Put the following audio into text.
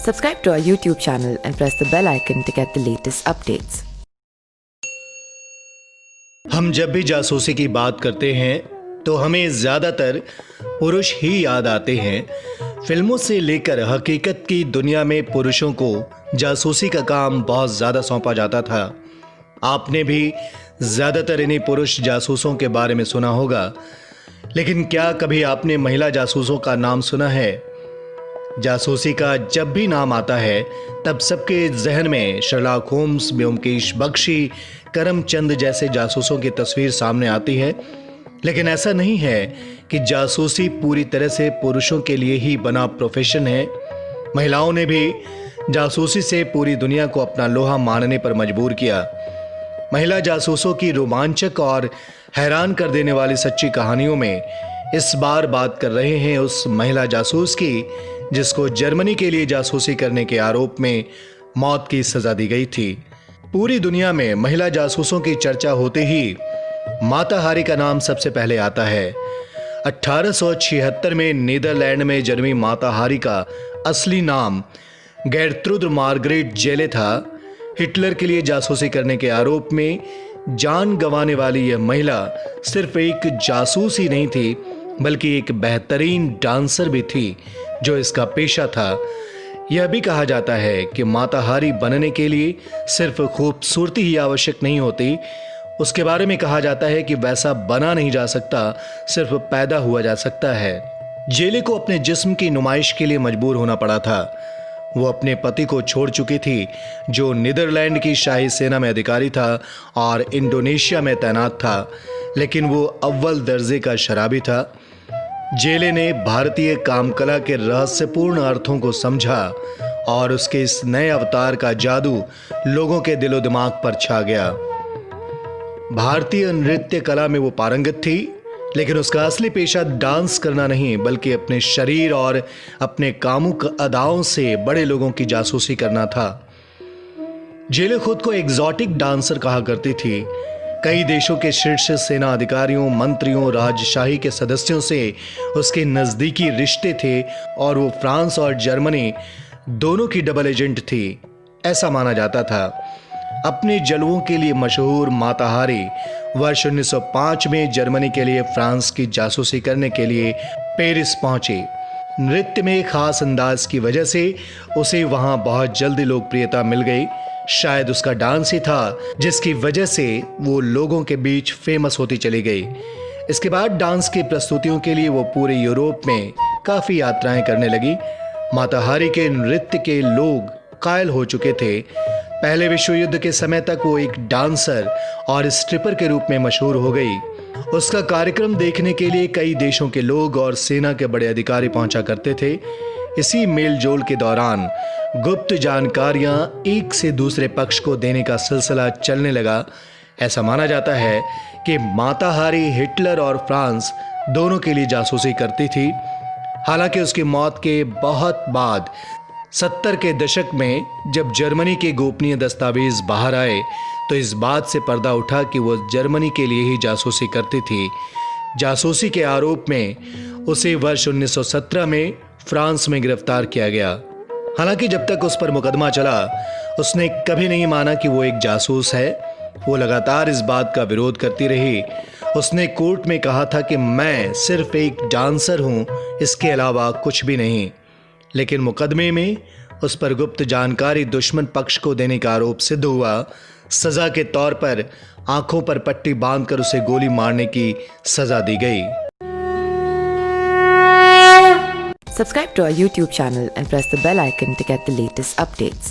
Subscribe to our YouTube channel and press the bell icon to get the latest updates. हम जब भी जासूसी की बात करते हैं तो हमें ज़्यादातर पुरुष ही याद आते हैं। फिल्मों से लेकर हकीकत की दुनिया में पुरुषों को जासूसी का काम बहुत ज़्यादा सौंपा जाता था। आपने भी ज़्यादातर इन्हीं पुरुष जासूसों के बारे में सुना होगा, लेकिन क्या कभी आपने महिला जासूसों का नाम सुना है? जासूसी का जब भी नाम आता है तब सबके जहन में शर्लॉक होम्स, ब्योमकेश बख्शी, करमचंद जैसे जासूसों की तस्वीर सामने आती है। लेकिन ऐसा नहीं है कि जासूसी पूरी तरह से पुरुषों के लिए ही बना प्रोफेशन है। महिलाओं ने भी जासूसी से पूरी दुनिया को अपना लोहा मानने पर मजबूर किया। महिला जासूसों की रोमांचक और हैरान कर देने वाली सच्ची कहानियों में इस बार बात कर रहे हैं उस महिला जासूस की जिसको जर्मनी के लिए जासूसी करने के आरोप में मौत की सजा दी गई थी। पूरी दुनिया में महिला जासूसों की चर्चा होते ही माता हारी का नाम सबसे पहले आता है। 1876 में नीदरलैंड में जन्मी माता हारी का असली नाम गेर्ट्रूड मार्गरेट जेले था। हिटलर के लिए जासूसी करने के आरोप में जान गंवाने वाली यह महिला सिर्फ एक जासूस ही नहीं थी, बल्कि एक बेहतरीन डांसर भी थी जो इसका पेशा था। यह भी कहा जाता है कि माता हारी बनने के लिए सिर्फ खूबसूरती ही आवश्यक नहीं होती, उसके बारे में कहा जाता है कि वैसा बना नहीं जा सकता, सिर्फ पैदा हुआ जा सकता है। जेले को अपने जिस्म की नुमाइश के लिए मजबूर होना पड़ा था। वो अपने पति को छोड़ चुकी थी जो नीदरलैंड की शाही सेना में अधिकारी था और इंडोनेशिया में तैनात था, लेकिन वो अव्वल दर्जे का शराबी था। जेले ने भारतीय कामकला के रहस्यपूर्ण अर्थों को समझा और उसके इस नए अवतार का जादू लोगों के दिलो दिमाग पर छा गया। भारतीय नृत्य कला में वो पारंगत थी, लेकिन उसका असली पेशा डांस करना नहीं, बल्कि अपने शरीर और अपने कामुक अदाओं से बड़े लोगों की जासूसी करना था। जेले खुद को एग्जॉटिक डांसर कहा करती थी। कई देशों के शीर्ष सेना अधिकारियों, मंत्रियों, राजशाही के सदस्यों से उसके नजदीकी रिश्ते थे और वो फ्रांस और जर्मनी दोनों की डबल एजेंट थी, ऐसा माना जाता था। अपने जलवों के लिए मशहूर माता हारी वर्ष 1905 में जर्मनी के लिए फ्रांस की जासूसी करने के लिए पेरिस पहुंची। नृत्य में खास अंदाज की वजह से उसे वहां बहुत जल्दी लोकप्रियता मिल गई। शायद उसका डांस ही था जिसकी वजह से वो लोगों के बीच फेमस होती चली गई। इसके बाद डांस की प्रस्तुतियों के लिए वो पूरे यूरोप में काफी यात्राएं करने लगी। माता हारी के नृत्य के लोग कायल हो चुके थे। पहले विश्व युद्ध के समय तक वो एक डांसर और स्ट्रिपर के रूप में मशहूर हो गई। उसका कार्यक्रम देखने के लिए कई देशों के लोग और सेना के बड़े अधिकारी पहुंचा करते थे। इसी मेलजोल के दौरान गुप्त जानकारियां एक से दूसरे पक्ष को देने का सिलसिला चलने लगा। ऐसा माना जाता है कि माता हारी हिटलर और फ्रांस दोनों के लिए जासूसी करती थी। हालांकि उसकी मौत के बहुत बाद 70 के दशक में जब जर्मनी के गोपनीय दस्तावेज बाहर आए तो इस बात से पर्दा उठा कि वो जर्मनी के लिए ही जासूसी करती थी। जासूसी के आरोप में उसे वर्ष 1917 में फ्रांस में गिरफ्तार किया गया। हालांकि जब तक उस पर मुकदमा चला उसने कभी नहीं माना कि वो एक जासूस है। वो लगातार इस बात का विरोध करती रही। उसने कोर्ट में कहा था कि मैं सिर्फ एक डांसर हूं, इसके अलावा कुछ भी नहीं। लेकिन मुकदमे में उस पर गुप्त जानकारी दुश्मन पक्ष को देने का आरोप सिद्ध हुआ। सजा के तौर पर आंखों पर पट्टी बांधकर उसे गोली मारने की सजा दी गई। Subscribe to our YouTube channel and press the bell icon to get the latest updates.